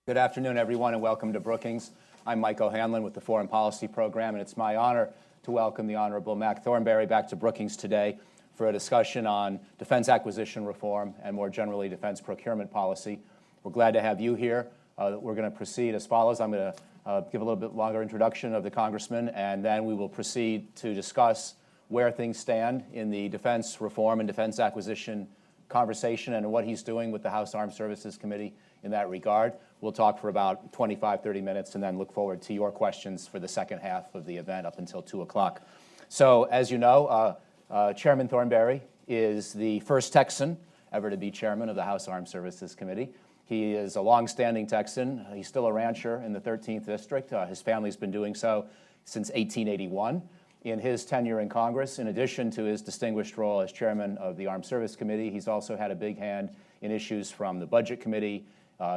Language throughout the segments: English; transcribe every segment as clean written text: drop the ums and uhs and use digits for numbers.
Good afternoon, everyone, and welcome to Brookings. I'm Mike O'Hanlon with the Foreign Policy Program, and it's my honor to welcome the Honorable Mac Thornberry back to Brookings today for a discussion on defense acquisition reform and more generally defense procurement policy. We're glad to have you here. We're going to proceed as follows. I'm going to give a little bit longer introduction of the Congressman, and then we will proceed to discuss where things stand in the defense reform and defense acquisition conversation and what he's doing with the House Armed Services Committee in that regard. We'll talk for about 25, 30 minutes and then look forward to your questions for the second half of the event up until 2 o'clock. So, as you know, Chairman Thornberry is the first Texan ever to be chairman of the House Armed Services Committee. He is a long-standing Texan. He's still a rancher in the 13th District. His family's been doing so since 1881. In his tenure in Congress, in addition to his distinguished role as chairman of the Armed Service Committee, he's also had a big hand in issues from the Budget Committee,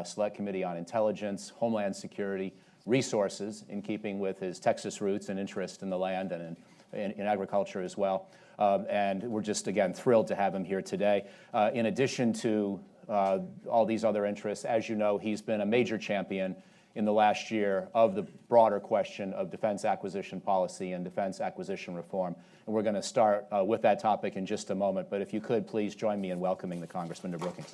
Select Committee on Intelligence, Homeland Security, Resources, in keeping with his Texas roots and interest in the land and in agriculture as well. And we're just, again, thrilled to have him here today. In addition to all these other interests, as you know, he's been a major champion in the last year of the broader question of defense acquisition policy and defense acquisition reform. And we're going to start with that topic in just a moment. But if you could, please join me in welcoming the Congressman to Brookings.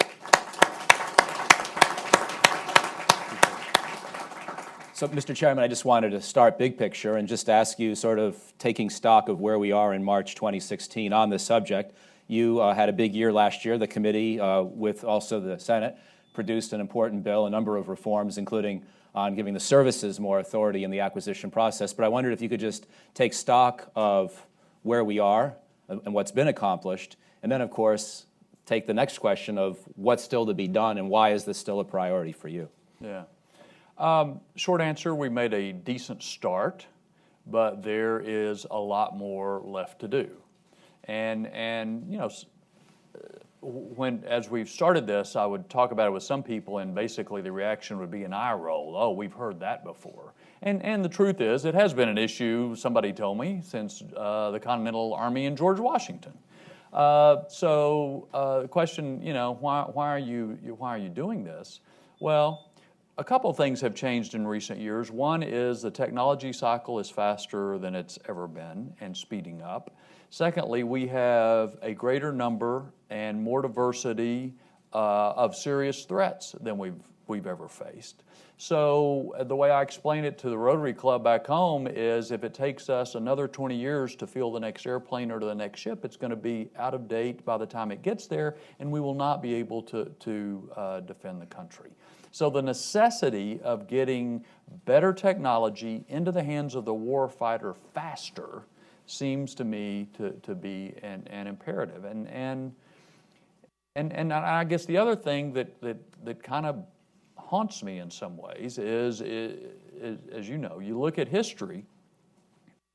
So, Mr. Chairman, I just wanted to start big picture and just ask you, sort of taking stock of where we are in March 2016 on this subject. You had a big year last year. The committee, with also the Senate, produced an important bill, a number of reforms, including on giving the services more authority in the acquisition process. But I wondered if you could just take stock of where we are and what's been accomplished, and then, of course, take the next question of what's still to be done and why is this still a priority for you? Yeah. Short answer, we made a decent start, but there is a lot more left to do. And you know, as we've started this, I would talk about it with some people, and basically the reaction would be an eye roll. Oh, we've heard that before. And the truth is, it has been an issue, somebody told me, since the Continental Army and George Washington. So the question, you know, why are you doing this? Well, a couple of things have changed in recent years. One is the technology cycle is faster than it's ever been and speeding up. Secondly, we have a greater number and more diversity of serious threats than we've ever faced. So the way I explain it to the Rotary Club back home is if it takes us another 20 years to field the next airplane or to the next ship, it's going to be out of date by the time it gets there, and we will not be able to defend the country. So the necessity of getting better technology into the hands of the war fighter faster seems to me to be an imperative. And I guess the other thing that kind of haunts me in some ways is, as you know, you look at history,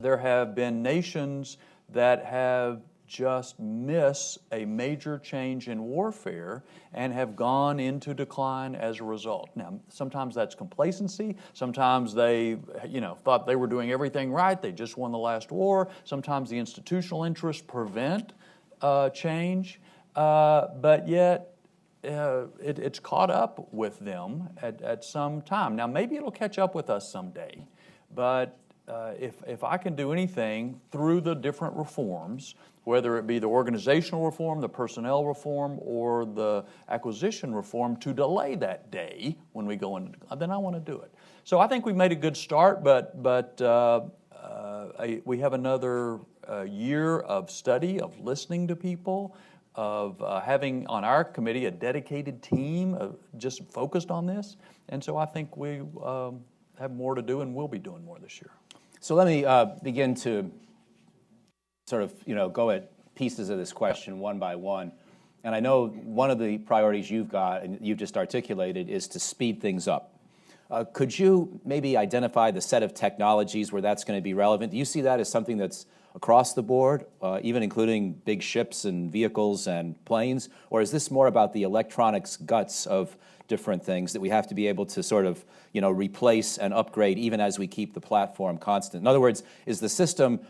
there have been nations that have just missed a major change in warfare and have gone into decline as a result. Now, sometimes that's complacency. Sometimes they, thought they were doing everything right. They just won the last war. Sometimes the institutional interests prevent change, but yet it's caught up with them at some time. Now, maybe it'll catch up with us someday, but if I can do anything through the different reforms, whether it be the organizational reform, the personnel reform, or the acquisition reform, to delay that day when we go in, then I want to do it. So I think we've made a good start, but we have another year of study, of listening to people, of having on our committee a dedicated team just focused on this. And so I think we have more to do and will be doing more this year. So let me begin to sort of, go at pieces of this question one by one. And I know one of the priorities you've got, and you've just articulated, is to speed things up. Could you maybe identify the set of technologies where that's going to be relevant? Do you see that as something that's across the board, even including big ships and vehicles and planes? Or is this more about the electronics guts of different things that we have to be able to sort of, replace and upgrade even as we keep the platform constant? In other words, is the system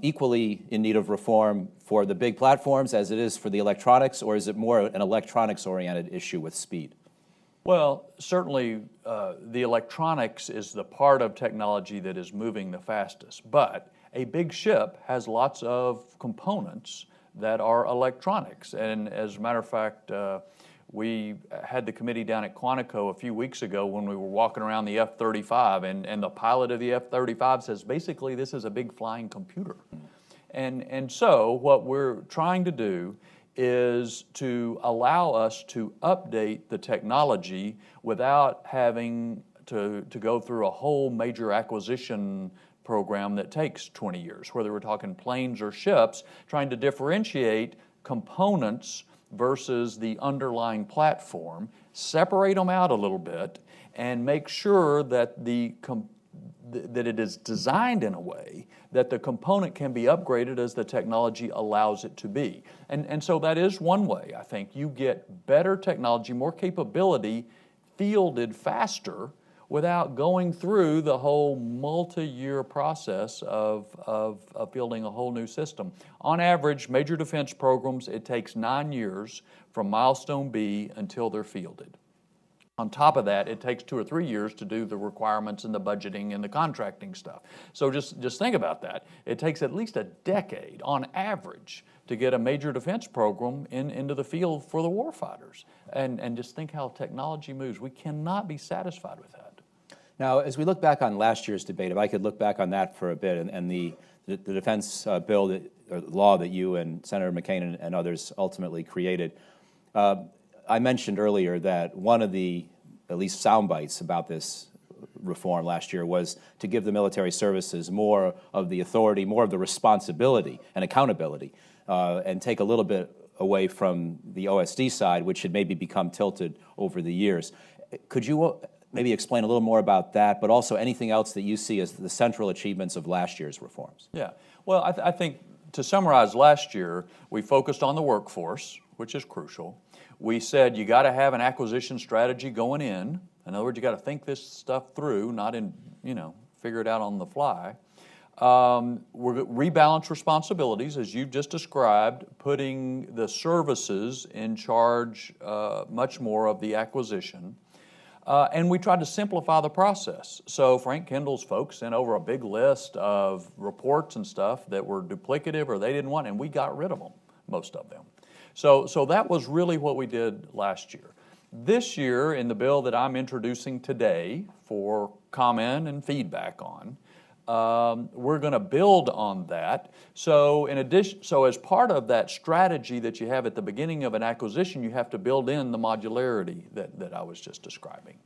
equally in need of reform for the big platforms as it is for the electronics, or is it more an electronics-oriented issue with speed? Well, certainly the electronics is the part of technology that is moving the fastest, but a big ship has lots of components that are electronics. And as a matter of fact, we had the committee down at Quantico a few weeks ago when we were walking around the F-35, and the pilot of the F-35 says, basically, this is a big flying computer. And so what we're trying to do is to allow us to update the technology without having to go through a whole major acquisition program that takes 20 years, whether we're talking planes or ships, trying to differentiate components versus the underlying platform, separate them out a little bit, and make sure that that it is designed in a way that the component can be upgraded as the technology allows it to be. And so that is one way, I think. You get better technology, more capability, fielded faster without going through the whole multi-year process of fielding a whole new system. On average, major defense programs, it takes 9 years from milestone B until they're fielded. On top of that, it takes 2 or 3 years to do the requirements and the budgeting and the contracting stuff. So just think about that. It takes at least a decade, on average, to get a major defense program into the field for the warfighters. And just think how technology moves. We cannot be satisfied with that. Now, as we look back on last year's debate, if I could look back on that for a bit, and the defense bill or law that you and Senator McCain and others ultimately created, I mentioned earlier that one of the, at least sound bites about this reform last year was to give the military services more of the authority, more of the responsibility and accountability, and take a little bit away from the OSD side, which had maybe become tilted over the years. Could you maybe explain a little more about that, but also anything else that you see as the central achievements of last year's reforms? Yeah, well, I think to summarize last year, we focused on the workforce, which is crucial. We said you got to have an acquisition strategy going in. In other words, you got to think this stuff through, not figure it out on the fly. We're rebalance responsibilities, as you've just described, putting the services in charge much more of the acquisition. And we tried to simplify the process. So Frank Kendall's folks sent over a big list of reports and stuff that were duplicative or they didn't want, and we got rid of them, most of them. So that was really what we did last year. This year, in the bill that I'm introducing today for comment and feedback on, we're going to build on that. So as part of that strategy that you have at the beginning of an acquisition, you have to build in the modularity that I was just describing.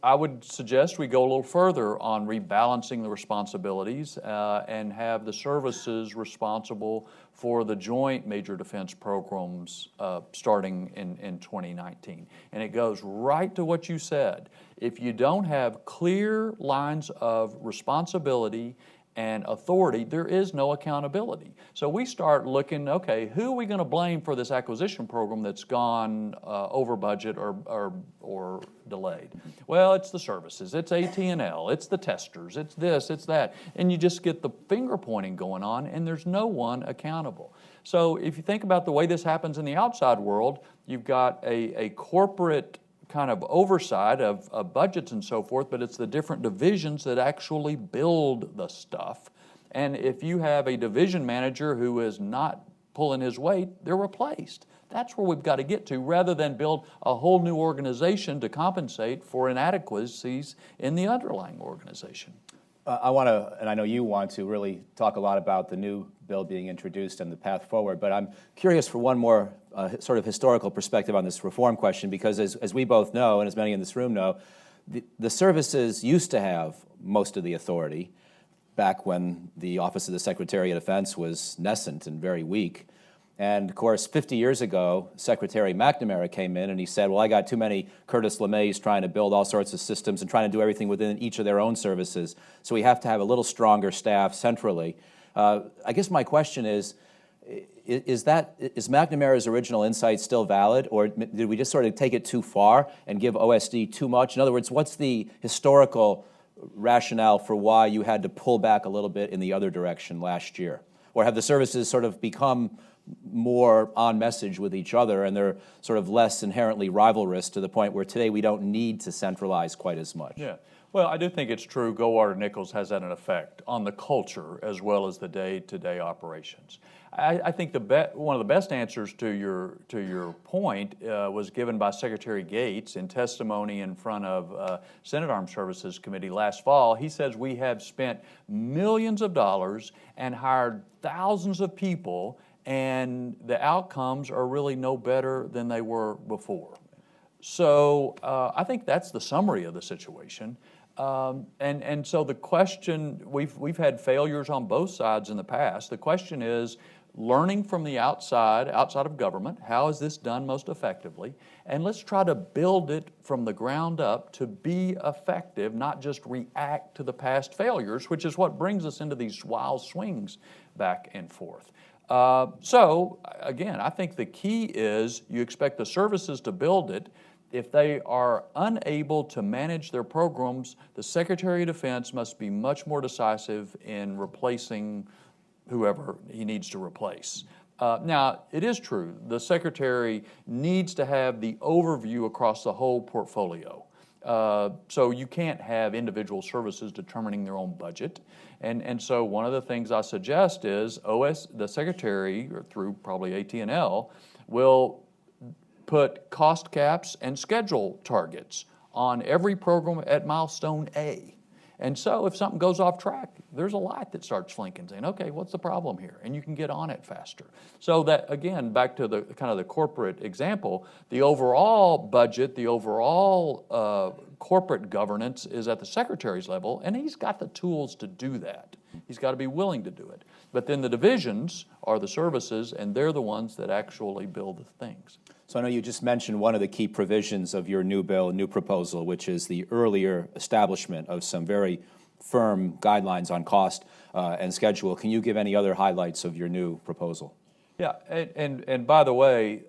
I would suggest we go a little further on rebalancing the responsibilities and have the services responsible for the joint major defense programs starting in 2019. And it goes right to what you said. If you don't have clear lines of responsibility and authority, there is no accountability. So we start looking, okay, who are we going to blame for this acquisition program that's gone over budget or delayed? Well, it's the services, it's AT&L, it's the testers, it's this, it's that. And you just get the finger pointing going on, and there's no one accountable. So if you think about the way this happens in the outside world, you've got a corporate kind of oversight of budgets and so forth, but it's the different divisions that actually build the stuff. And if you have a division manager who is not pulling his weight, they're replaced. That's where we've got to get to, rather than build a whole new organization to compensate for inadequacies in the underlying organization. I want to, and I know you want to, really talk a lot about the new bill being introduced and the path forward, but I'm curious for one more sort of historical perspective on this reform question, because as we both know, and as many in this room know, the services used to have most of the authority back when the Office of the Secretary of Defense was nascent and very weak. And of course, 50 years ago, Secretary McNamara came in and he said, well, I got too many Curtis LeMays trying to build all sorts of systems and trying to do everything within each of their own services. So we have to have a little stronger staff centrally. I guess my question is McNamara's original insight still valid, or did we just sort of take it too far and give OSD too much? In other words, what's the historical rationale for why you had to pull back a little bit in the other direction last year? Or have the services sort of become more on message with each other, and they're sort of less inherently rivalrous to the point where today we don't need to centralize quite as much. Yeah. Well, I do think it's true Goldwater-Nichols has had an effect on the culture as well as the day-to-day operations. I think one of the best answers to your point was given by Secretary Gates in testimony in front of Senate Armed Services Committee last fall. He says we have spent millions of dollars and hired thousands of people, and the outcomes are really no better than they were before. So I think that's the summary of the situation. And so the question, we've had failures on both sides in the past. The question is, learning from the outside of government, how is this done most effectively? And let's try to build it from the ground up to be effective, not just react to the past failures, which is what brings us into these wild swings back and forth. So again, I think the key is you expect the services to build it. If they are unable to manage their programs, the Secretary of Defense must be much more decisive in replacing whoever he needs to replace. Now, it is true, the Secretary needs to have the overview across the whole portfolio. So you can't have individual services determining their own budget. And so one of the things I suggest is the Secretary, or through probably AT&L, will put cost caps and schedule targets on every program at milestone A. And so if something goes off track, there's a light that starts blinking saying, okay, what's the problem here? And you can get on it faster. So that, again, back to the kind of the corporate example, the overall budget, the overall corporate governance is at the Secretary's level, and he's got the tools to do that. He's got to be willing to do it. But then the divisions are the services, and they're the ones that actually build the things. So I know you just mentioned one of the key provisions of your new bill, new proposal, which is the earlier establishment of some very firm guidelines on cost and schedule. Can you give any other highlights of your new proposal? Yeah, and by the way,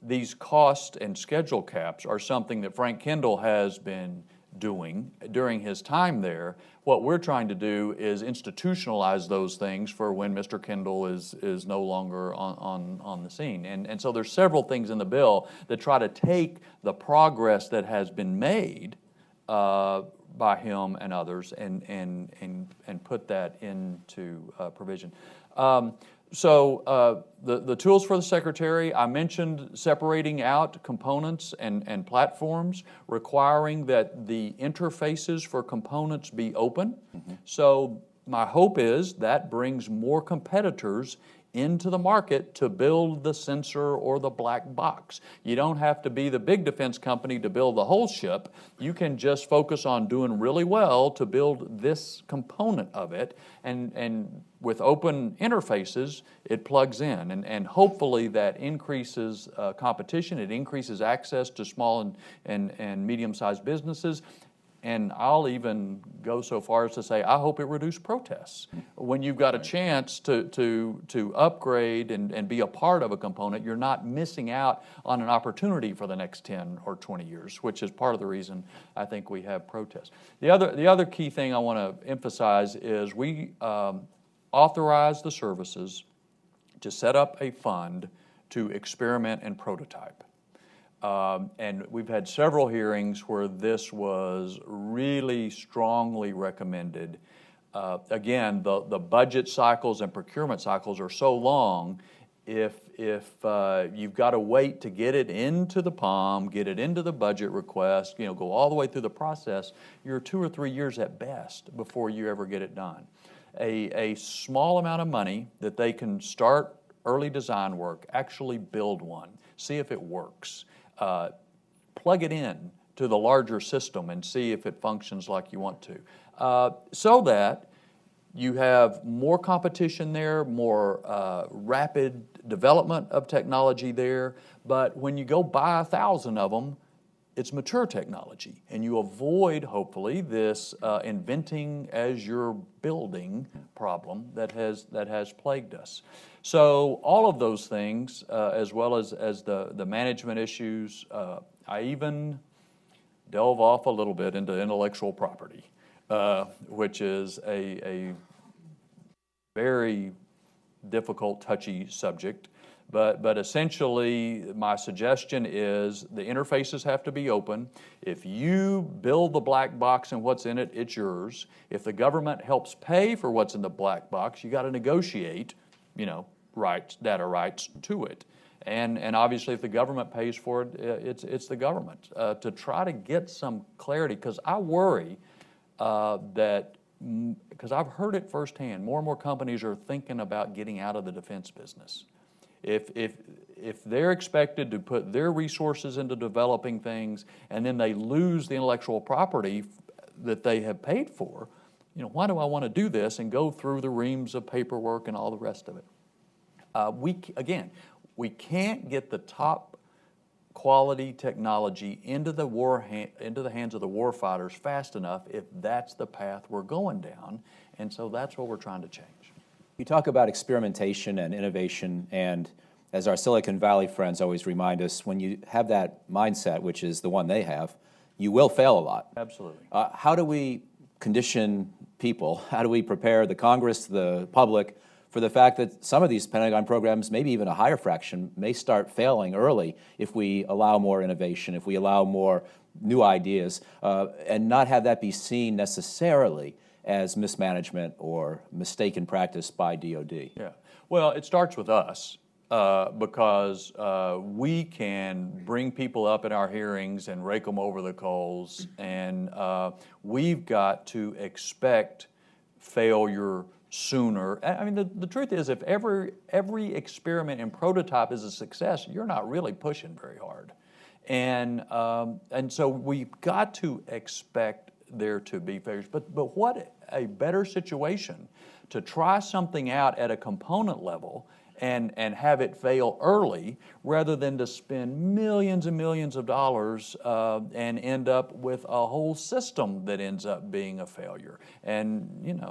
these cost and schedule caps are something that Frank Kendall has been doing during his time there. What we're trying to do is institutionalize those things for when Mr. Kendall is no longer on the scene. And so there's several things in the bill that try to take the progress that has been made by him and others and put that into provision. So the tools for the Secretary, I mentioned separating out components and platforms, requiring that the interfaces for components be open. Mm-hmm. So my hope is that brings more competitors into the market to build the sensor or the black box. You don't have to be the big defense company to build the whole ship. You can just focus on doing really well to build this component of it, and with open interfaces, it plugs in, and hopefully that increases competition, it increases access to small and medium-sized businesses. And I'll even go so far as to say, I hope it reduces protests. When you've got a chance to upgrade and be a part of a component, you're not missing out on an opportunity for the next 10 or 20 years, which is part of the reason I think we have protests. The other key thing I want to emphasize is we authorize the services to set up a fund to experiment and prototype. And we've had several hearings where this was really strongly recommended. Again, the budget cycles and procurement cycles are so long, if you've got to wait to get it into the POM, get it into the budget request, go all the way through the process, you're 2 or 3 years at best before you ever get it done. A small amount of money that they can start early design work, actually build one, see if it works. Plug it in to the larger system and see if it functions like you want to, so that you have more competition there, more rapid development of technology there. But when you go buy 1,000 of them, it's mature technology, and you avoid, hopefully, this inventing as you're building problem that has plagued us. So all of those things, as well as the management issues, I even delve off a little bit into intellectual property, which is a very difficult, touchy subject. But essentially, my suggestion is the interfaces have to be open. If you build the black box and what's in it, it's yours. If the government helps pay for what's in the black box, you got to negotiate, data rights to it. And obviously, if the government pays for it, it's the government. To try to get some clarity, because I worry because I've heard it firsthand, more and more companies are thinking about getting out of the defense business. If they're expected to put their resources into developing things and then they lose the intellectual property that they have paid for, why do I want to do this and go through the reams of paperwork and all the rest of it? We can't get the top quality technology into the hands of the war fighters fast enough if that's the path we're going down, and so that's what we're trying to change. You talk about experimentation and innovation, and as our Silicon Valley friends always remind us, when you have that mindset, which is the one they have, you will fail a lot. Absolutely. How do we condition people? How do we prepare the Congress, the public, for the fact that some of these Pentagon programs, maybe even a higher fraction, may start failing early if we allow more innovation, if we allow more new ideas, and not have that be seen necessarily as mismanagement or mistaken practice by DOD? Yeah. Well, it starts with us because we can bring people up in our hearings and rake them over the coals, and we've got to expect failure sooner. I mean, the truth is, if every experiment and prototype is a success, you're not really pushing very hard. And so we've got to expect there to be failures. But what a better situation to try something out at a component level and have it fail early rather than to spend millions and millions of dollars and end up with a whole system that ends up being a failure. And,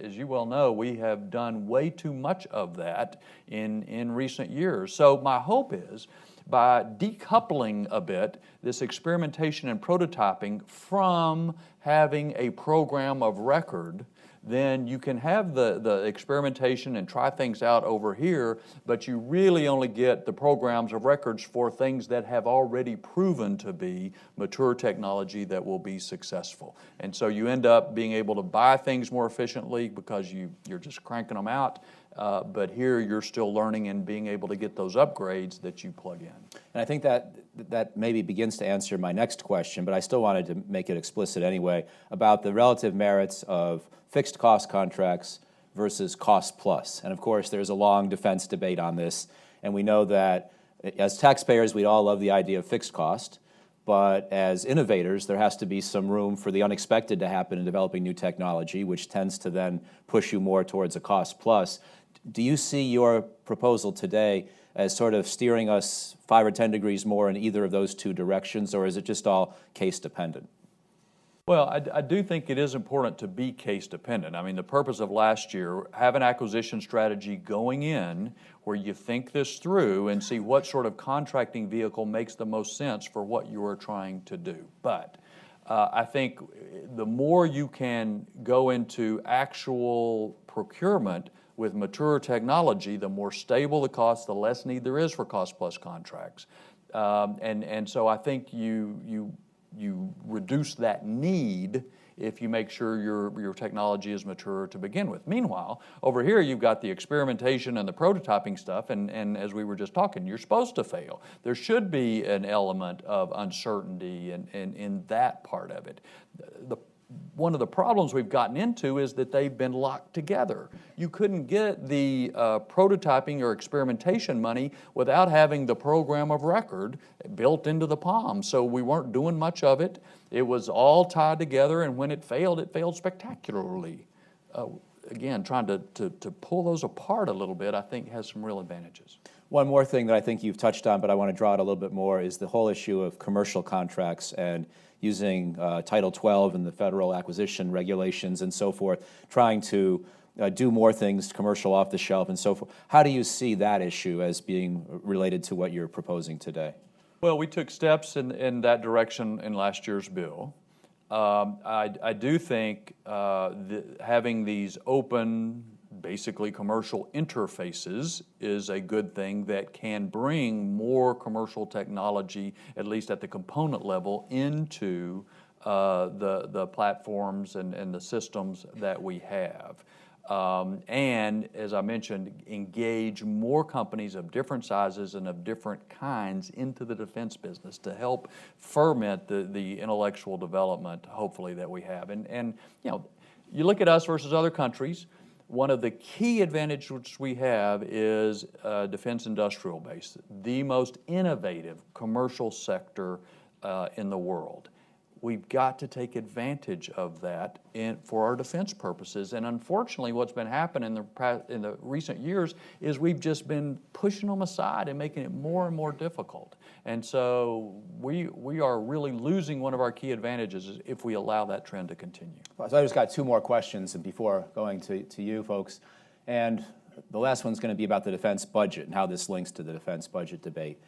as you well know, we have done way too much of that in recent years. So my hope is, by decoupling a bit this experimentation and prototyping from having a program of record, then you can have the experimentation and try things out over here, but you really only get the programs of records for things that have already proven to be mature technology that will be successful. And so you end up being able to buy things more efficiently because you're just cranking them out. But here you're still learning and being able to get those upgrades that you plug in. And I think that maybe begins to answer my next question, but I still wanted to make it explicit anyway, about the relative merits of fixed cost contracts versus cost plus. And of course, there's a long defense debate on this, and we know that as taxpayers, we all love the idea of fixed cost, but as innovators, there has to be some room for the unexpected to happen in developing new technology, which tends to then push you more towards a cost plus. Do you see your proposal today as sort of steering us 5 or 10 degrees more in either of those two directions, or is it just all case dependent? Well, I do think it is important to be case dependent. I mean, the purpose of last year, have an acquisition strategy going in where you think this through and see what sort of contracting vehicle makes the most sense for what you are trying to do. But I think the more you can go into actual procurement with mature technology, the more stable the cost, the less need there is for cost plus contracts. And so I think you reduce that need if you make sure your technology is mature to begin with. Meanwhile, over here you've got the experimentation and the prototyping stuff, and as we were just talking, you're supposed to fail. There should be an element of uncertainty in that part of it. One of the problems we've gotten into is that they've been locked together. You couldn't get the prototyping or experimentation money without having the program of record built into the POM. So we weren't doing much of it. It was all tied together, and when it failed spectacularly. Again, trying to pull those apart a little bit, I think, has some real advantages. One more thing that I think you've touched on, but I want to draw it a little bit more, is the whole issue of commercial contracts and using Title 12 and the federal acquisition regulations and so forth, trying to do more things, commercial off the shelf and so forth. How do you see that issue as being related to what you're proposing today? Well, we took steps in that direction in last year's bill. I do think having these open basically commercial interfaces is a good thing that can bring more commercial technology, at least at the component level, into the platforms and the systems that we have. And as I mentioned, engage more companies of different sizes and of different kinds into the defense business to help ferment the intellectual development, hopefully, that we have. And you look at us versus other countries, one of the key advantages we have is defense industrial base, the most innovative commercial sector in the world. We've got to take advantage of that for our defense purposes. And unfortunately, what's been happening in the recent years is we've just been pushing them aside and making it more and more difficult. And so we are really losing one of our key advantages if we allow that trend to continue. So I just got two more questions before going to you folks. And the last one's going to be about the defense budget and how this links to the defense budget debate.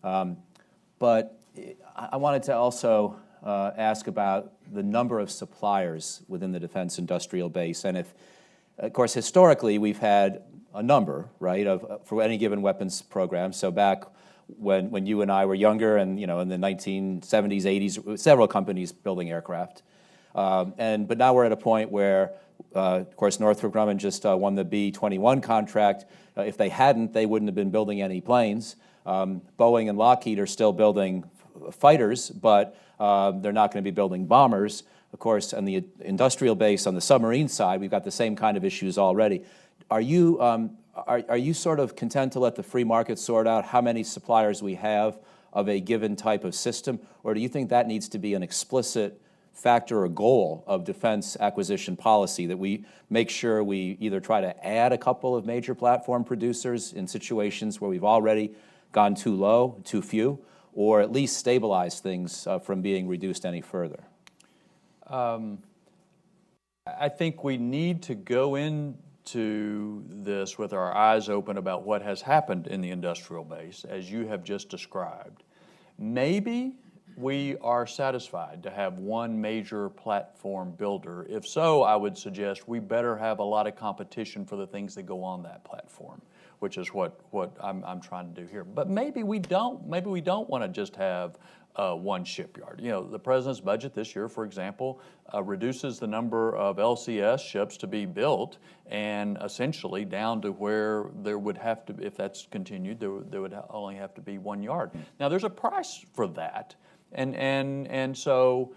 But I wanted to also ask about the number of suppliers within the defense industrial base. And if, of course, historically, we've had a number, right, for any given weapons program. So back when you and I were younger and, in the 1970s, 80s, several companies building aircraft. But now we're at a point where, of course, Northrop Grumman just won the B-21 contract. If they hadn't, they wouldn't have been building any planes. Boeing and Lockheed are still building fighters, but they're not going to be building bombers. Of course, on the industrial base, on the submarine side, we've got the same kind of issues already. Are you sort of content to let the free market sort out how many suppliers we have of a given type of system, or do you think that needs to be an explicit factor or goal of defense acquisition policy, that we make sure we either try to add a couple of major platform producers in situations where we've already gone too low, too few, or at least stabilize things from being reduced any further? I think we need to go into this with our eyes open about what has happened in the industrial base, as you have just described. Maybe we are satisfied to have one major platform builder. If so, I would suggest we better have a lot of competition for the things that go on that platform, which is what I'm trying to do here. But maybe we don't. Maybe we don't want to just have one shipyard. The President's budget this year, for example, reduces the number of LCS ships to be built, and essentially down to where there would have to, if that's continued, there would only have to be one yard. Now, there's a price for that, and so,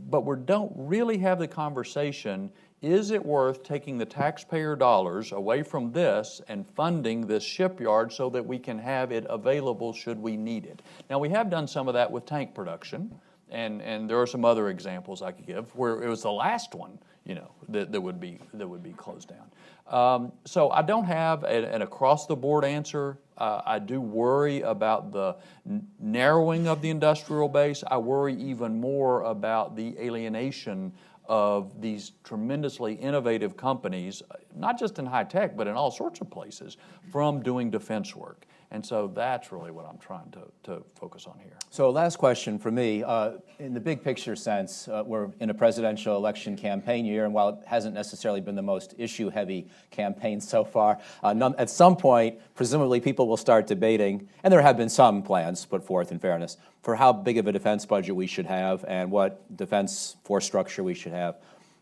but we don't really have the conversation. Is it worth taking the taxpayer dollars away from this and funding this shipyard so that we can have it available should we need it? Now, we have done some of that with tank production, and there are some other examples I could give where it was the last one, that would be closed down. So I don't have an across-the-board answer. I do worry about the narrowing of the industrial base. I worry even more about the alienation of these tremendously innovative companies, not just in high tech, but in all sorts of places, from doing defense work. And so that's really what I'm trying to focus on here. So last question for me. In the big picture sense, we're in a presidential election campaign year, and while it hasn't necessarily been the most issue-heavy campaign so far, at some point, presumably people will start debating, and there have been some plans put forth, in fairness, for how big of a defense budget we should have and what defense force structure we should have.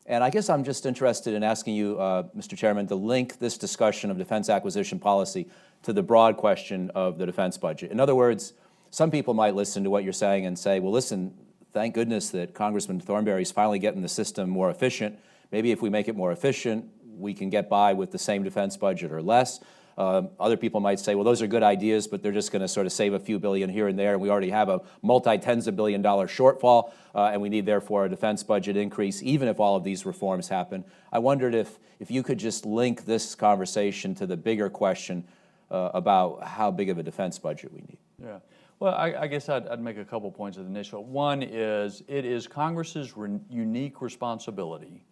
And I guess I'm just interested in asking you, Mr. Chairman, to link this discussion of defense acquisition policy to the broad question of the defense budget. In other words, some people might listen to what you're saying and say, well, listen, thank goodness that Congressman Thornberry is finally getting the system more efficient. Maybe if we make it more efficient, we can get by with the same defense budget or less. Other people might say, well, those are good ideas, but they're just going to sort of save a few billion here and there, and we already have a multi-tens of billion dollar shortfall, and we need, therefore, a defense budget increase, even if all of these reforms happen. I wondered if you could just link this conversation to the bigger question about how big of a defense budget we need. Yeah. Well, I guess I'd make a couple points at the initial. One is it is Congress's unique responsibility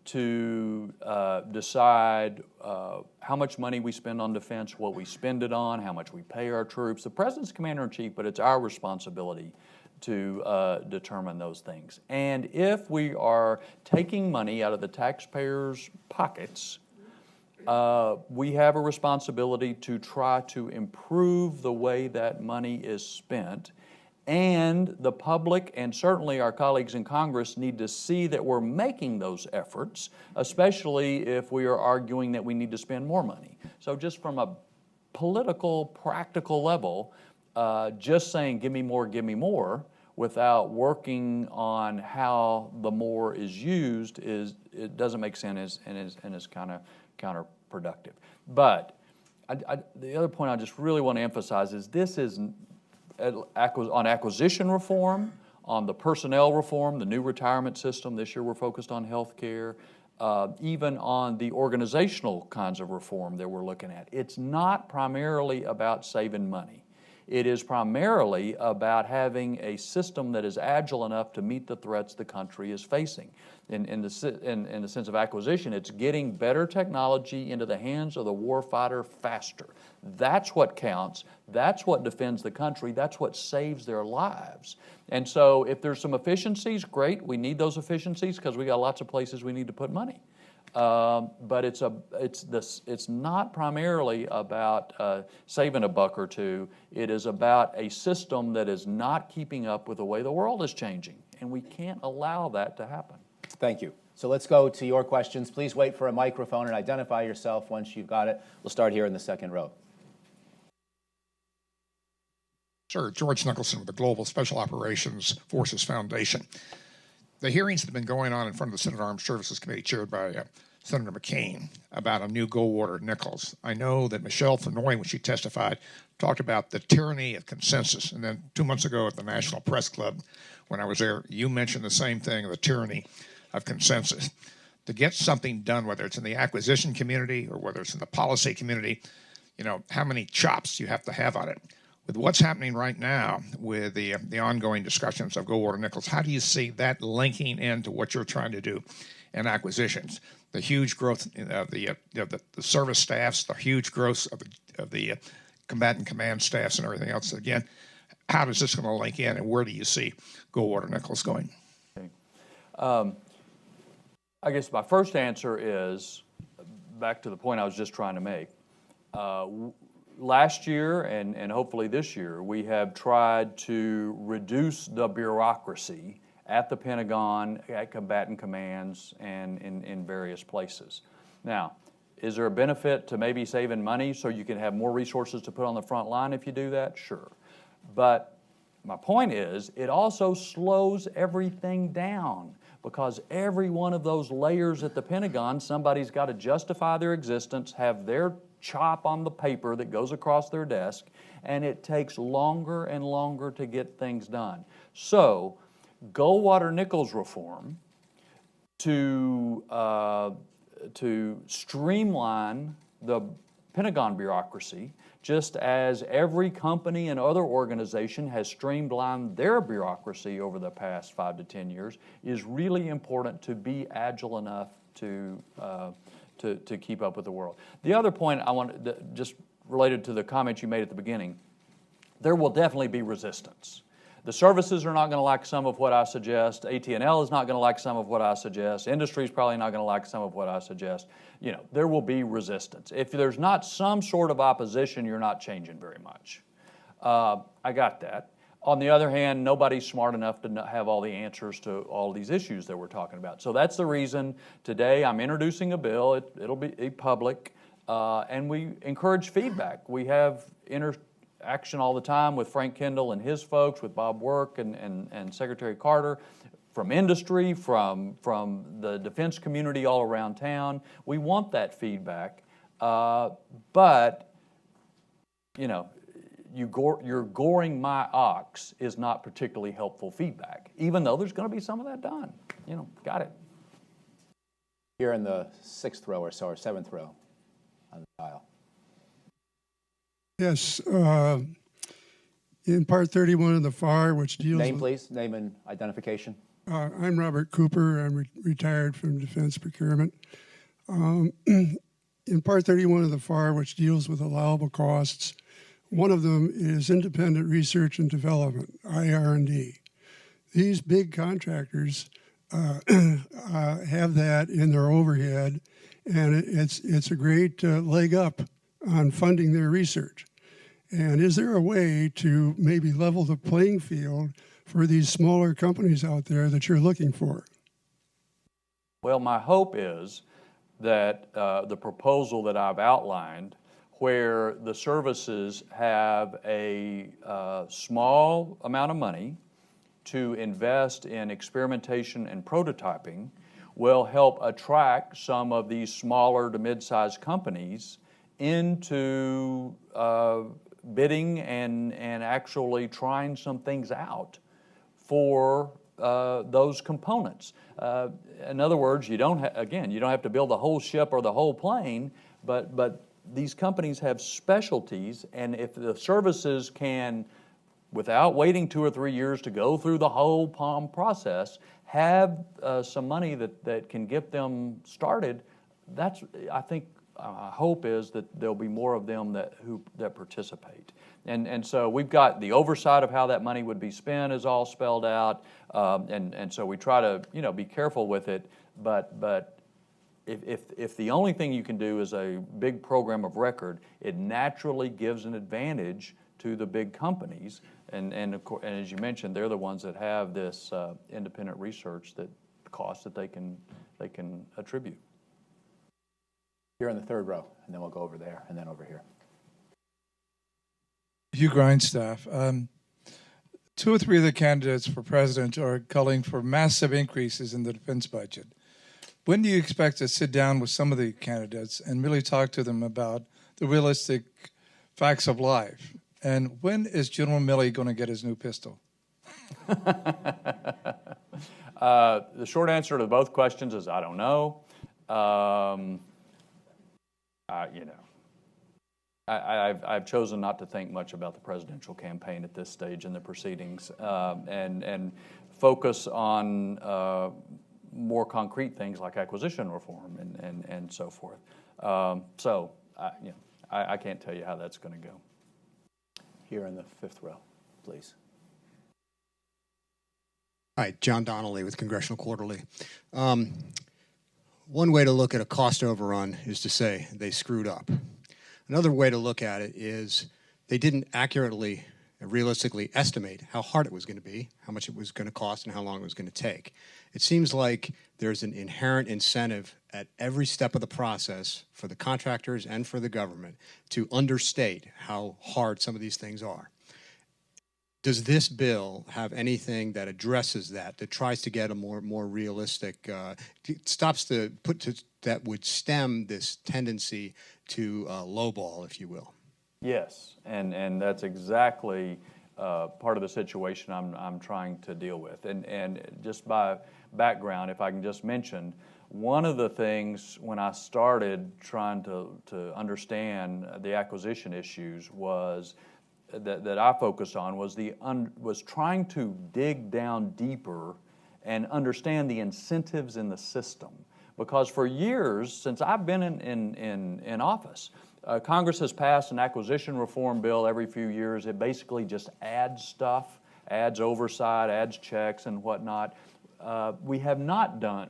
to decide how much money we spend on defense, what we spend it on, how much we pay our troops. The President's commander-in-chief, but it's our responsibility to determine those things. And if we are taking money out of the taxpayers' pockets We have a responsibility to try to improve the way that money is spent. And the public and certainly our colleagues in Congress need to see that we're making those efforts, especially if we are arguing that we need to spend more money. So just from a political, practical level, just saying give me more without working on how the more is used it doesn't make sense and is kind of counterproductive. But the other point I just really want to emphasize is this is on acquisition reform, on the personnel reform, the new retirement system. This year we're focused on health care, even on the organizational kinds of reform that we're looking at. It's not primarily about saving money. It is primarily about having a system that is agile enough to meet the threats the country is facing. In the sense of acquisition, it's getting better technology into the hands of the warfighter faster. That's what counts. That's what defends the country. That's what saves their lives. And so if there's some efficiencies, great. We need those efficiencies because we got lots of places we need to put money. But it's not primarily about saving a buck or two. It is about a system that is not keeping up with the way the world is changing, and we can't allow that to happen. Thank you. So let's go to your questions. Please wait for a microphone and identify yourself once you've got it. We'll start here in the second row. Sir, George Nicholson with the Global Special Operations Forces Foundation. The hearings that have been going on in front of the Senate Armed Services Committee, chaired by Senator McCain, about a new Goldwater Nichols. I know that Michelle Fenoy, when she testified, talked about the tyranny of consensus. And then 2 months ago at the National Press Club, when I was there, you mentioned the same thing, the tyranny of consensus. To get something done, whether it's in the acquisition community or whether it's in the policy community, you know, how many chops you have to have on it. With what's happening right now with the ongoing discussions of Goldwater Nichols, how do you see that linking into what you're trying to do in acquisitions? The huge growth of the service staffs, the huge growth of the combatant command staffs and everything else. Again, how is this going to link in, and where do you see Goldwater Nichols going? Okay. I guess my first answer is back to the point I was just trying to make. Last year and hopefully this year, we have tried to reduce the bureaucracy at the Pentagon, at combatant commands, and in various places. Now, is there a benefit to maybe saving money so you can have more resources to put on the front line if you do that? Sure. But my point is, it also slows everything down because every one of those layers at the Pentagon, somebody's got to justify their existence, have their chop on the paper that goes across their desk, and it takes longer and longer to get things done. So, Goldwater Nichols reform to streamline the Pentagon bureaucracy, just as every company and other organization has streamlined their bureaucracy over the past 5 to 10 years, is really important to be agile enough to keep up with the world. The other point I want to, just related to the comment you made at the beginning, there will definitely be resistance. The services are not going to like some of what I suggest. AT&L is not going to like some of what I suggest. Industry is probably not going to like some of what I suggest. You know, there will be resistance. If there's not some sort of opposition, you're not changing very much. I got that. On the other hand, nobody's smart enough to have all the answers to all these issues that we're talking about. So that's the reason today I'm introducing a bill. It'll be public, and we encourage feedback. We have interaction all the time with Frank Kendall and his folks, with Bob Work and Secretary Carter, from industry, from the defense community all around town. We want that feedback, but, you know, you're goring my ox is not particularly helpful feedback, even though there's going to be some of that done. You know, got it. Here in the 6th row or so, or 7th row on the aisle. Yes, in Part 31 of the FAR, which deals Name, please. Name and identification. I'm Robert Cooper. I'm retired from Defense Procurement. In Part 31 of the FAR, which deals with allowable costs, one of them is independent research and development, IR&D. These big contractors have that in their overhead, and it's a great leg up on funding their research. And is there a way to maybe level the playing field for these smaller companies out there that you're looking for? Well, my hope is that the proposal that I've outlined, where the services have a small amount of money to invest in experimentation and prototyping, will help attract some of these smaller to mid-sized companies into bidding and actually trying some things out for those components. In other words, you don't have to build the whole ship or the whole plane, but these companies have specialties, and if the services can, without waiting 2 or 3 years to go through the whole POM process, have some money that can get them started, I think hope is that there'll be more of them that participate. And so we've got the oversight of how that money would be spent is all spelled out, and so we try to be careful with it, but if the only thing you can do is a big program of record, it naturally gives an advantage to the big companies, and as you mentioned, they're the ones that have this independent research that costs that they can attribute. Here in the third row, and then we'll go over there, and then over here. Hugh Grindstaff. 2 or 3 of the candidates for president are calling for massive increases in the defense budget. When do you expect to sit down with some of the candidates and really talk to them about the realistic facts of life? And when is General Milley going to get his new pistol? The short answer to both questions is I don't know. I've chosen not to think much about the presidential campaign at this stage in the proceedings, and focus on more concrete things like acquisition reform and so forth. I can't tell you how that's going to go. Here in the fifth row, please. Hi, John Donnelly with Congressional Quarterly. One way to look at a cost overrun is to say they screwed up. Another way to look at it is they didn't accurately and realistically estimate how hard it was going to be, how much it was going to cost, and how long it was going to take. It seems like there's an inherent incentive at every step of the process for the contractors and for the government to understate how hard some of these things are. Does this bill have anything that addresses that tries to get a more realistic, that would stem this tendency to lowball, if you will? Yes, and that's exactly part of the situation I'm trying to deal with. And just by background, if I can just mention, one of the things when I started trying to understand the acquisition issues was that I focused on was trying to dig down deeper and understand the incentives in the system. Because for years, since I've been in office, Congress has passed an acquisition reform bill every few years. It basically just adds stuff, adds oversight, adds checks and whatnot. We have not done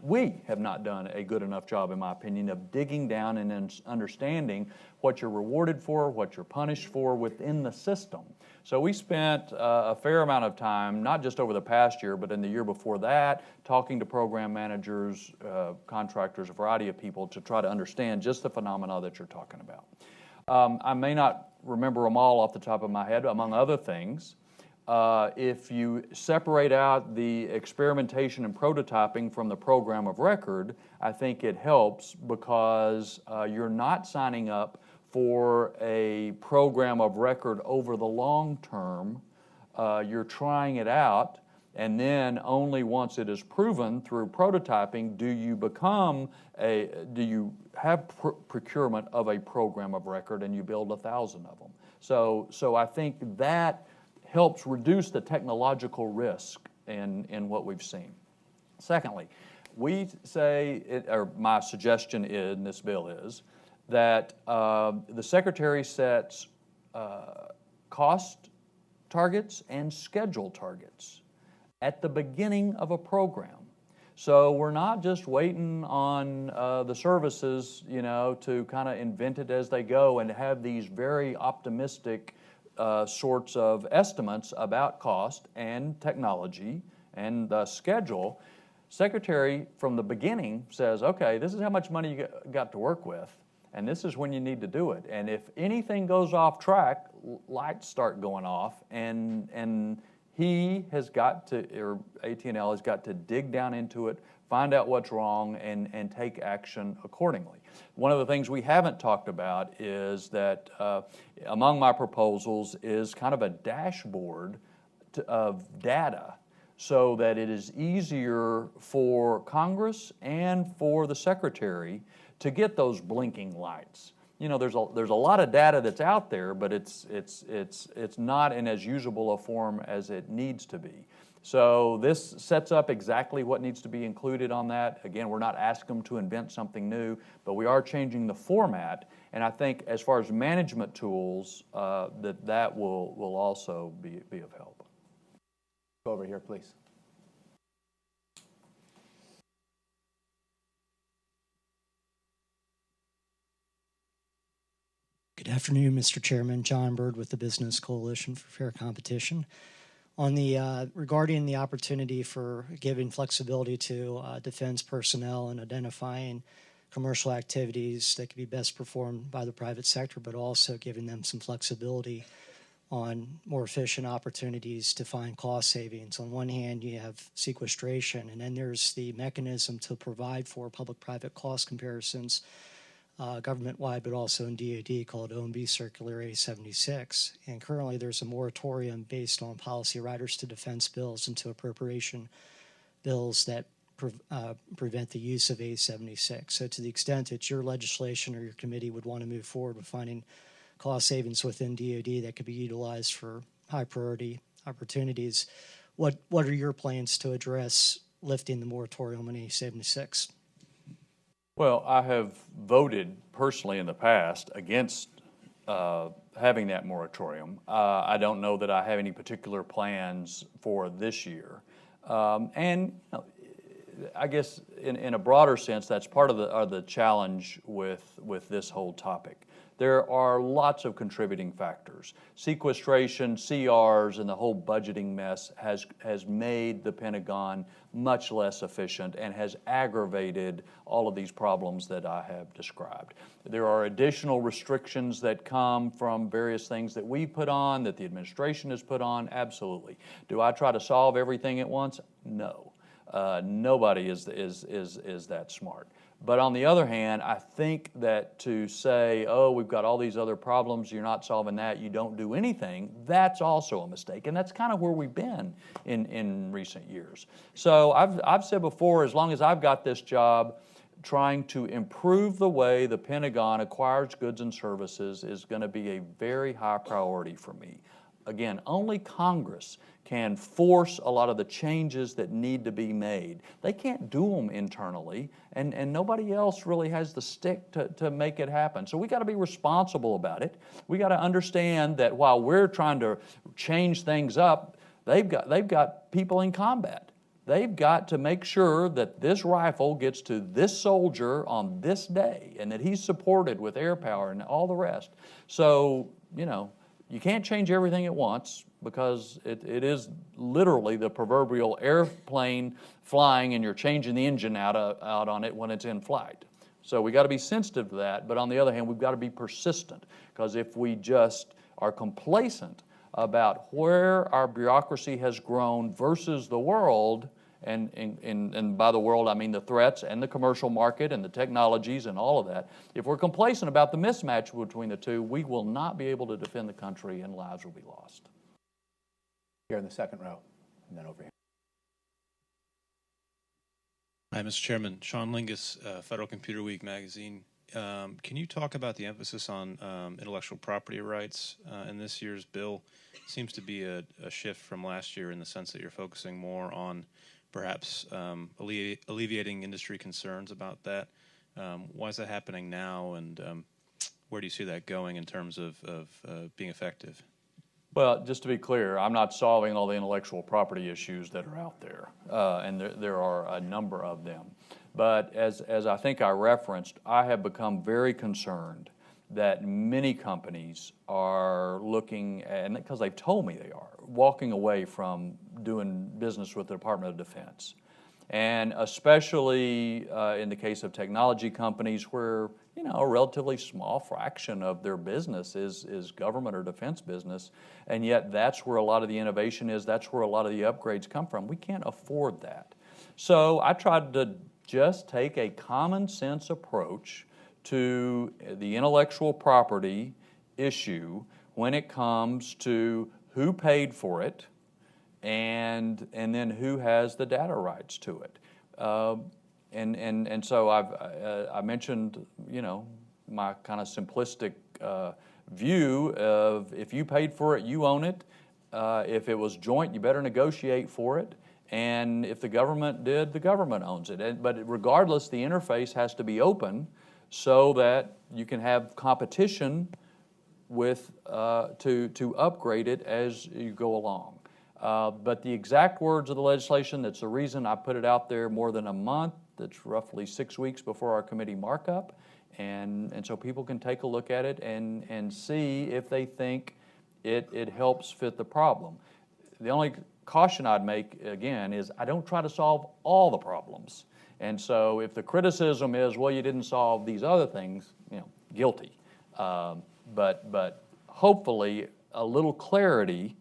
a good enough job, in my opinion, of digging down and understanding what you're rewarded for, what you're punished for within the system. So we spent a fair amount of time, not just over the past year, but in the year before that, talking to program managers, contractors, a variety of people to try to understand just the phenomena that you're talking about. I may not remember them all off the top of my head, among other things. If you separate out the experimentation and prototyping from the program of record, I think it helps because you're not signing up for a program of record over the long term. You're trying it out, and then only once it is proven through prototyping do you have procurement of a program of record, and you build 1,000 of them. So I think that helps reduce the technological risk in what we've seen. Secondly, we say, or my suggestion in this bill is, that the Secretary sets cost targets and schedule targets at the beginning of a program So we're not just waiting on the services, to kind of invent it as they go and have these very optimistic sorts of estimates about cost and technology and the schedule. Secretary, from the beginning, says, okay, this is how much money you got to work with, and this is when you need to do it. And if anything goes off track, lights start going off, and he has got to, or AT&L has got to dig down into it, find out what's wrong, and take action accordingly. One of the things we haven't talked about is that among my proposals is kind of a dashboard of data so that it is easier for Congress and for the Secretary to get those blinking lights. There's a lot of data that's out there, but it's not in as usable a form as it needs to be. So this sets up exactly what needs to be included on that. Again, we're not asking them to invent something new, but we are changing the format. And I think as far as management tools, that will also be of help. Go over here, please. Good afternoon, Mr. Chairman. John Bird with the Business Coalition for Fair Competition. On the regarding the opportunity for giving flexibility to defense personnel and identifying commercial activities that could be best performed by the private sector, but also giving them some flexibility on more efficient opportunities to find cost savings. On one hand, you have sequestration, and then there's the mechanism to provide for public-private cost comparisons government-wide, but also in DoD, called OMB Circular A76. And currently there's a moratorium based on policy riders to defense bills and to appropriation bills that prevent the use of A76. So to the extent that your legislation or your committee would want to move forward with finding cost savings within DoD that could be utilized for high priority opportunities, what are your plans to address lifting the moratorium on A76? Well, I have voted personally in the past against having that moratorium. I don't know that I have any particular plans for this year. And I guess in a broader sense, that's part of the challenge with this whole topic. There are lots of contributing factors. Sequestration, CRs, and the whole budgeting mess has made the Pentagon much less efficient and has aggravated all of these problems that I have described. There are additional restrictions that come from various things that we put on, that the administration has put on, absolutely. Do I try to solve everything at once? No. Nobody is that smart. But on the other hand, I think that to say, oh, we've got all these other problems, you're not solving that, you don't do anything, that's also a mistake. And that's kind of where we've been in recent years. So I've said before, as long as I've got this job, trying to improve the way the Pentagon acquires goods and services is going to be a very high priority for me. Again, only Congress can force a lot of the changes that need to be made. They can't do them internally, and nobody else really has the stick to make it happen. So we got to be responsible about it. We got to understand that while we're trying to change things up, they've got people in combat. They've got to make sure that this rifle gets to this soldier on this day and that he's supported with air power and all the rest. So, you can't change everything at once because it is literally the proverbial airplane flying and you're changing the engine out on it when it's in flight. So we got to be sensitive to that, but on the other hand, we've got to be persistent because if we just are complacent about where our bureaucracy has grown versus the world, and by the world I mean the threats and the commercial market and the technologies and all of that, if we're complacent about the mismatch between the two, we will not be able to defend the country and lives will be lost. Here in the second row, and then over here. Hi, Mr. Chairman. Sean Lingus, Federal Computer Week magazine. Can you talk about the emphasis on intellectual property rights in this year's bill? Seems to be a shift from last year in the sense that you're focusing more on perhaps alleviating industry concerns about that. Why is that happening now, and where do you see that going in terms of being effective? Well, just to be clear, I'm not solving all the intellectual property issues that are out there, and there are a number of them. But as I think I referenced, I have become very concerned that many companies are looking, and because they've told me they are, walking away from doing business with the Department of Defense. And especially in the case of technology companies where, you know, a relatively small fraction of their business is government or defense business, and yet that's where a lot of the innovation is, that's where a lot of the upgrades come from. We can't afford that. So I tried to just take a common sense approach to the intellectual property issue when it comes to who paid for it, and then who has the data rights to it. And so I mentioned, you know, my kind of simplistic view of if you paid for it, you own it. If it was joint, you better negotiate for it. And if the government did, the government owns it. But regardless, the interface has to be open so that you can have competition with to upgrade it as you go along. But the exact words of the legislation, that's the reason I put it out there more than a month. That's roughly 6 weeks before our committee markup. And so people can take a look at it and see if they think it helps fit the problem. The only caution I'd make, again, is I don't try to solve all the problems. And so if the criticism is, well, you didn't solve these other things, you know, guilty. But hopefully a little clarity,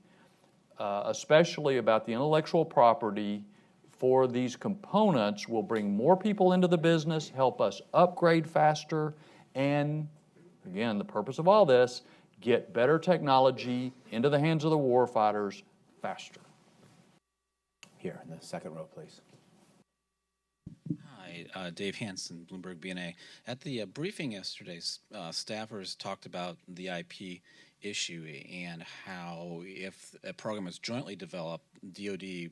especially about the intellectual property for these components, will bring more people into the business, help us upgrade faster, and again, the purpose of all this, get better technology into the hands of the warfighters faster. Here in the second row, please. Hi, Dave Hansen, Bloomberg BNA. At the briefing yesterday, staffers talked about the IP issue and how if a program is jointly developed, DoD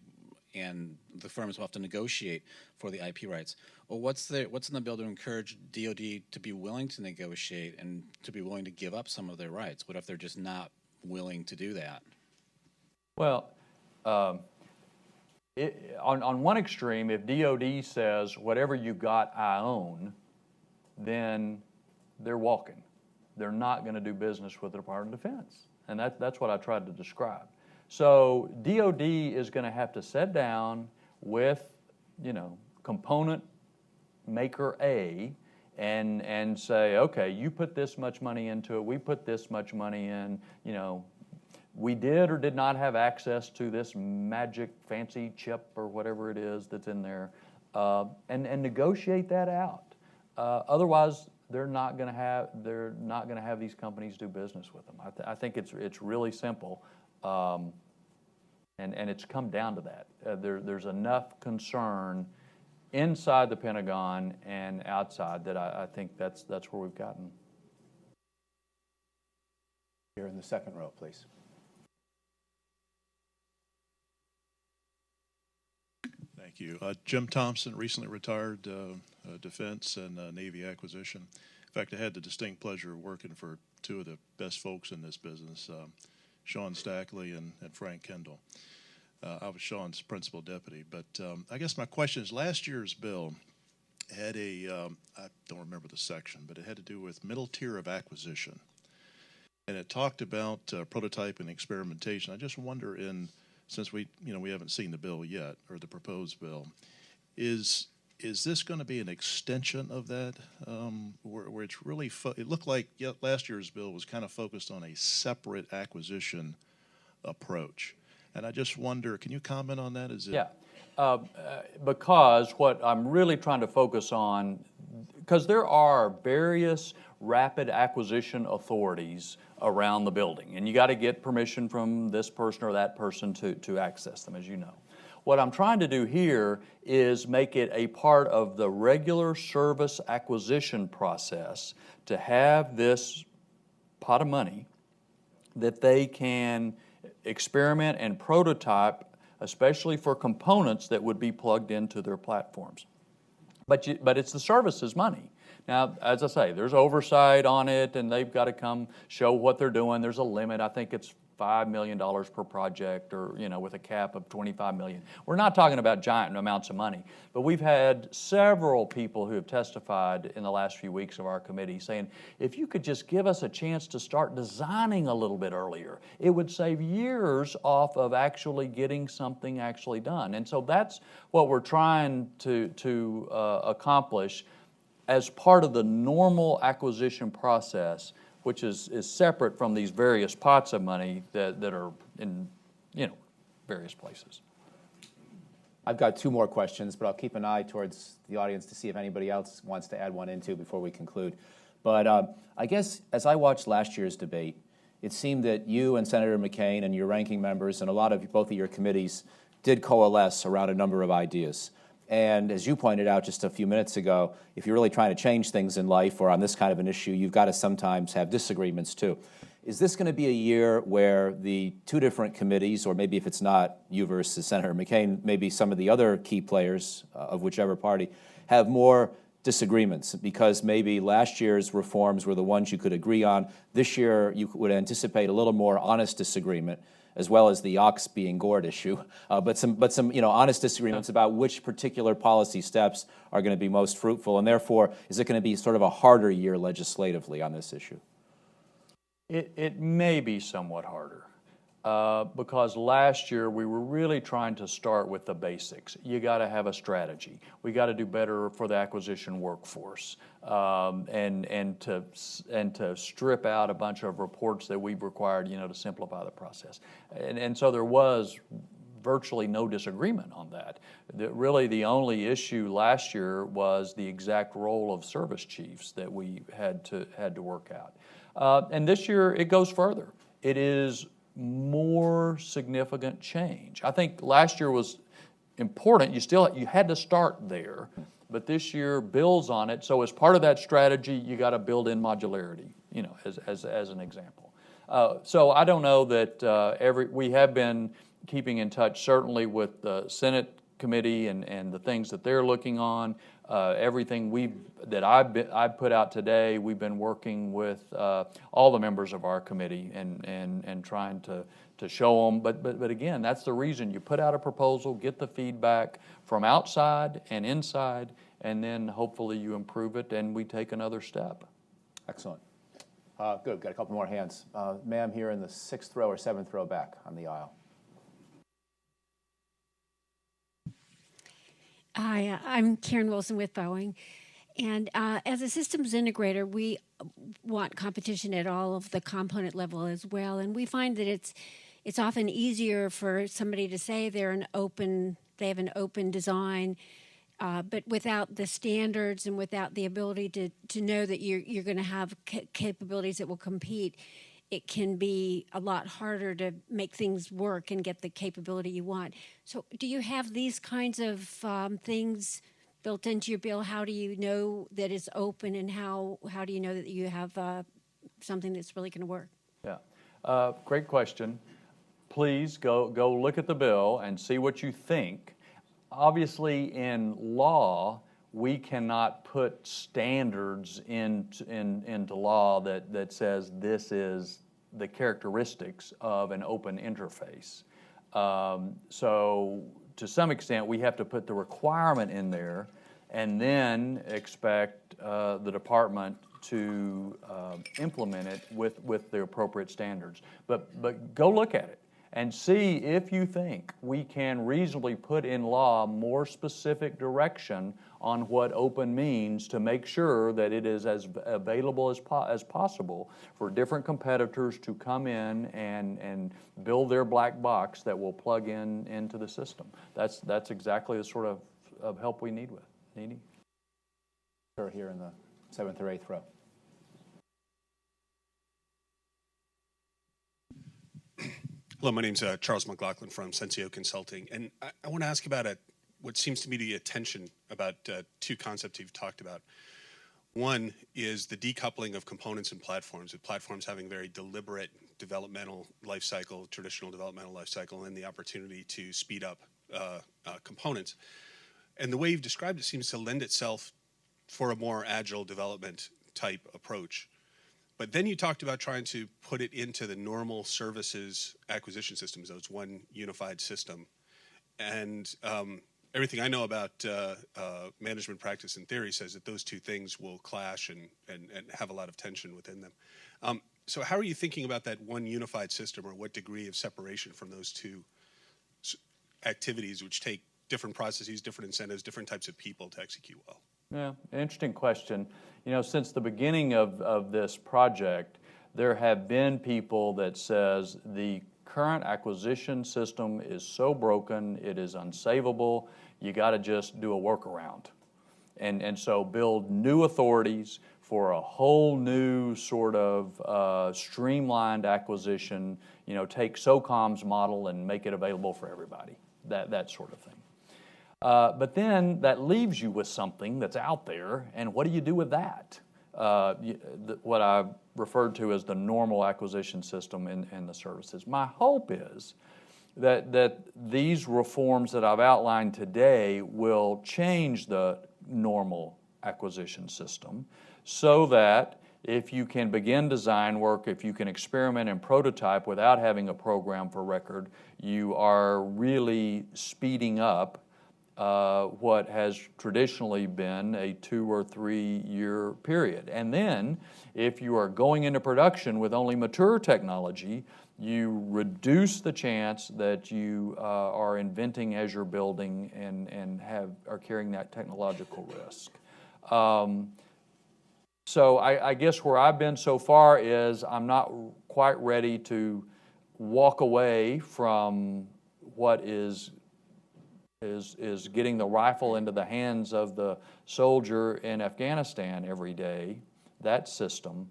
and the firms will have to negotiate for the IP rights. Well, what's in the bill to encourage DoD to be willing to negotiate and to be willing to give up some of their rights? What if they're just not willing to do that? Well, on one extreme, if DoD says, whatever you got, I own, then they're walking. They're not going to do business with the Department of Defense. And that's what I tried to describe. So DoD is going to have to sit down with, you know, component maker A and say, okay, you put this much money into it, we put this much money in, you know, we did or did not have access to this magic fancy chip or whatever it is that's in there, and negotiate that out. Otherwise, they're not going to have these companies do business with them. I think it's really simple, and it's come down to that. There's enough concern inside the Pentagon and outside that I think that's where we've gotten. Here in the second row, please. Thank you. Jim Thompson, recently retired Defense and Navy acquisition. In fact, I had the distinct pleasure of working for two of the best folks in this business, Sean Stackley and Frank Kendall. I was Sean's principal deputy. But I guess my question is, last year's bill had I don't remember the section, but it had to do with middle tier of acquisition. And it talked about prototype and experimentation. I just wonder, since we haven't seen the bill yet, or the proposed bill, is this going to be an extension of that, where it's really it looked like last year's bill was kind of focused on a separate acquisition approach, and I just wonder, can you comment on that? Because what I'm really trying to focus on, because there are various rapid acquisition authorities around the building, and you got to get permission from this person or that person to access them, as you know. What I'm trying to do here is make it a part of the regular service acquisition process to have this pot of money that they can experiment and prototype, especially for components that would be plugged into their platforms. But it's the services money. Now, as I say, there's oversight on it, and they've got to come show what they're doing. There's a limit. I think it's $5 million per project, or with a cap of $25 million. We're not talking about giant amounts of money, but we've had several people who have testified in the last few weeks of our committee saying, if you could just give us a chance to start designing a little bit earlier, it would save years off of actually getting something actually done. And so that's what we're trying to accomplish as part of the normal acquisition process, which is separate from these various pots of money that are in various places. I've got two more questions, but I'll keep an eye towards the audience to see if anybody else wants to add one into before we conclude. But I guess as I watched last year's debate, it seemed that you and Senator McCain and your ranking members and a lot of both of your committees did coalesce around a number of ideas. And as you pointed out just a few minutes ago, if you're really trying to change things in life or on this kind of an issue, you've got to sometimes have disagreements too. Is this going to be a year where the two different committees, or maybe if it's not you versus Senator McCain, maybe some of the other key players of whichever party, have more disagreements? Because maybe last year's reforms were the ones you could agree on. This year you would anticipate a little more honest disagreement, as well as the ox being gored issue, but some honest disagreements about which particular policy steps are going to be most fruitful, and therefore, is it going to be sort of a harder year legislatively on this issue? It may be somewhat harder because last year we were really trying to start with the basics. You got to have a strategy. We got to do better for the acquisition workforce, and to strip out a bunch of reports that we've required, to simplify the process. And so there was virtually no disagreement on that. Really, the only issue last year was the exact role of service chiefs that we had to work out. And this year it goes further. It is more significant change. I think last year was important. You had to start there, but this year builds on it. So as part of that strategy, you got to build in modularity, as an example. So I don't know that we have been keeping in touch certainly with the Senate committee and the things that they're looking on. Everything that I've put out today, we've been working with all the members of our committee and trying to show them. But again, that's the reason you put out a proposal, get the feedback from outside and inside, and then hopefully you improve it and we take another step. Excellent. Good. Got a couple more hands. Ma'am, here in the 6th row or 7th row back on the aisle. Hi, I'm Karen Wilson with Boeing. And as a systems integrator, we want competition at all of the component level as well. And we find that it's often easier for somebody to say they have an open design, but without the standards and without the ability to know that you're going to have capabilities that will compete, it can be a lot harder to make things work and get the capability you want. So do you have these kinds of things built into your bill? How do you know that it's open, and how do you know that you have something that's really going to work? Yeah, great question. Please go look at the bill and see what you think. Obviously, in law, we cannot put standards into law that says this is the characteristics of an open interface. So to some extent, we have to put the requirement in there and then expect the department to implement it with the appropriate standards. But go look at it and see if you think we can reasonably put in law more specific direction on what open means to make sure that it is as available as possible for different competitors to come in and build their black box that will plug into the system. That's exactly the sort of help we need with. Needy? Sir, here in the 7th or 8th row. Hello, my name's Charles McLaughlin from Sensio Consulting, and I want to ask about what seems to me to be a tension about two concepts you've talked about. One is the decoupling of components and platforms, with platforms having very deliberate developmental life cycle, traditional developmental life cycle, and the opportunity to speed up components. And the way you've described it seems to lend itself for a more agile development type approach. But then you talked about trying to put it into the normal services acquisition systems, so it's one unified system. And everything I know about management practice and theory says that those two things will clash and have a lot of tension within them. So how are you thinking about that one unified system, or what degree of separation from those two activities, which take different processes, different incentives, different types of people to execute well? Yeah, interesting question. You know, since the beginning of this project, there have been people that says the current acquisition system is so broken, it is unsavable, you got to just do a workaround. And so build new authorities for a whole new sort of streamlined acquisition, you know, take SOCOM's model and make it available for everybody, that sort of thing. But then that leaves you with something that's out there, and what do you do with that? What I referred to as the normal acquisition system in the services. My hope is that these reforms that I've outlined today will change the normal acquisition system so that if you can begin design work, if you can experiment and prototype without having a program for record, you are really speeding up what has traditionally been a 2 or 3 year period. And then, if you are going into production with only mature technology, you reduce the chance that you are inventing as you're building and are carrying that technological risk. So I guess where I've been so far is I'm not quite ready to walk away from what is getting the rifle into the hands of the soldier in Afghanistan every day, that system.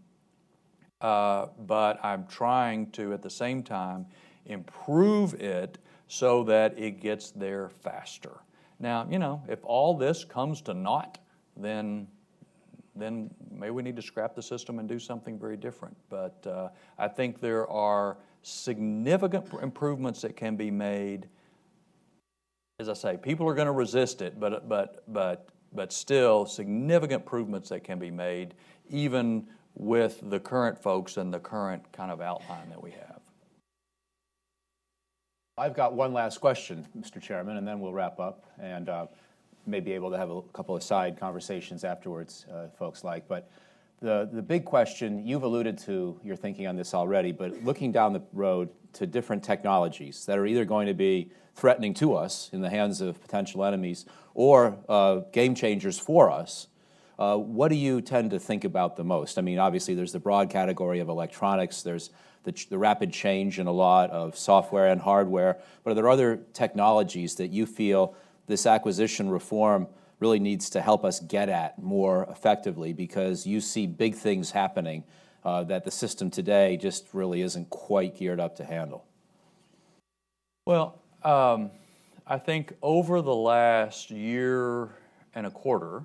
But I'm trying to, at the same time, improve it so that it gets there faster. Now, you know, if all this comes to naught, then maybe we need to scrap the system and do something very different. But I think there are significant improvements that can be made. As I say, people are going to resist it, but still significant improvements that can be made, even with the current folks and the current kind of outline that we have. I've got one last question, Mr. Chairman, and then we'll wrap up and may be able to have a couple of side conversations afterwards, folks like. But the big question, you've alluded to your thinking on this already, but looking down the road to different technologies that are either going to be threatening to us in the hands of potential enemies or game changers for us, what do you tend to think about the most? I mean, obviously there's the broad category of electronics, there's the rapid change in a lot of software and hardware, but are there other technologies that you feel this acquisition reform really needs to help us get at more effectively, because you see big things happening that the system today just really isn't quite geared up to handle? Well, I think over the last year and a quarter,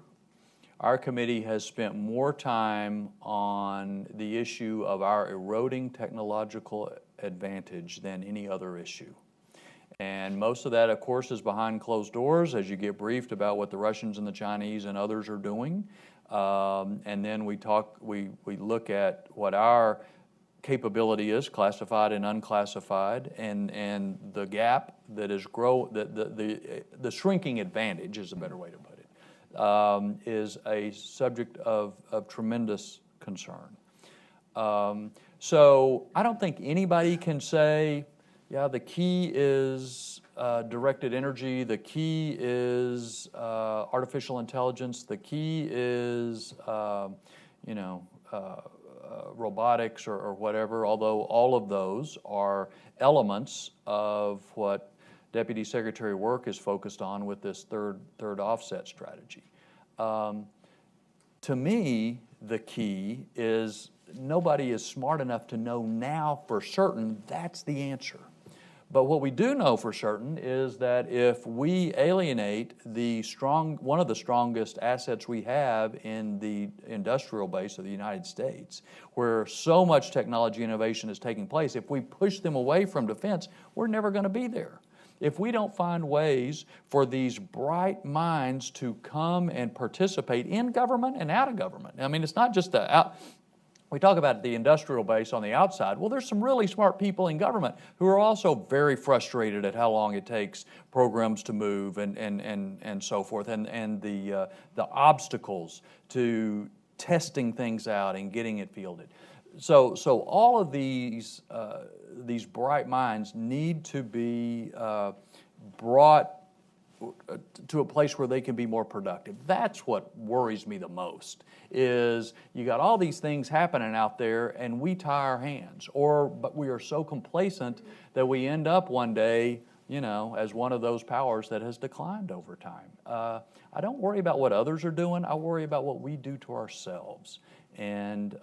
our committee has spent more time on the issue of our eroding technological advantage than any other issue. And most of that, of course, is behind closed doors as you get briefed about what the Russians and the Chinese and others are doing. And then we look at what our capability is, classified and unclassified, and the gap that is the shrinking advantage is a better way to put it, is a subject of tremendous concern. So I don't think anybody can say, yeah, the key is directed energy, the key is artificial intelligence, the key is robotics or whatever, although all of those are elements of what Deputy Secretary Work is focused on with this third offset strategy. To me, the key is nobody is smart enough to know now for certain that's the answer. But what we do know for certain is that if we alienate one of the strongest assets we have in the industrial base of the United States, where so much technology innovation is taking place, if we push them away from defense, we're never going to be there. If we don't find ways for these bright minds to come and participate in government and out of government, I mean, it's not just we talk about the industrial base on the outside. Well, there's some really smart people in government who are also very frustrated at how long it takes programs to move and so forth, and the obstacles to testing things out and getting it fielded. So all of these bright minds need to be brought to a place where they can be more productive. That's what worries me the most, is you got all these things happening out there and we tie our hands, but we are so complacent that we end up one day, as one of those powers that has declined over time. I don't worry about what others are doing. I worry about what we do to ourselves. And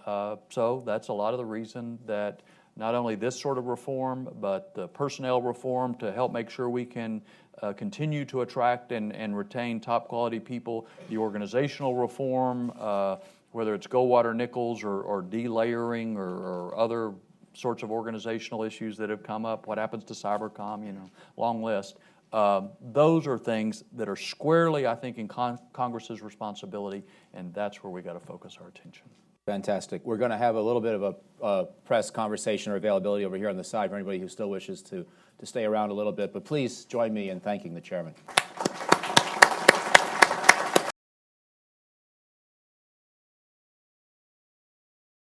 so that's a lot of the reason that not only this sort of reform, but the personnel reform to help make sure we can continue to attract and retain top quality people, the organizational reform, whether it's Goldwater Nichols or delayering or other sorts of organizational issues that have come up, what happens to cybercom, long list. Those are things that are squarely, I think, in Congress's responsibility, and that's where we got to focus our attention. Fantastic. We're going to have a little bit of a press conversation or availability over here on the side for anybody who still wishes to stay around a little bit. But please join me in thanking the chairman.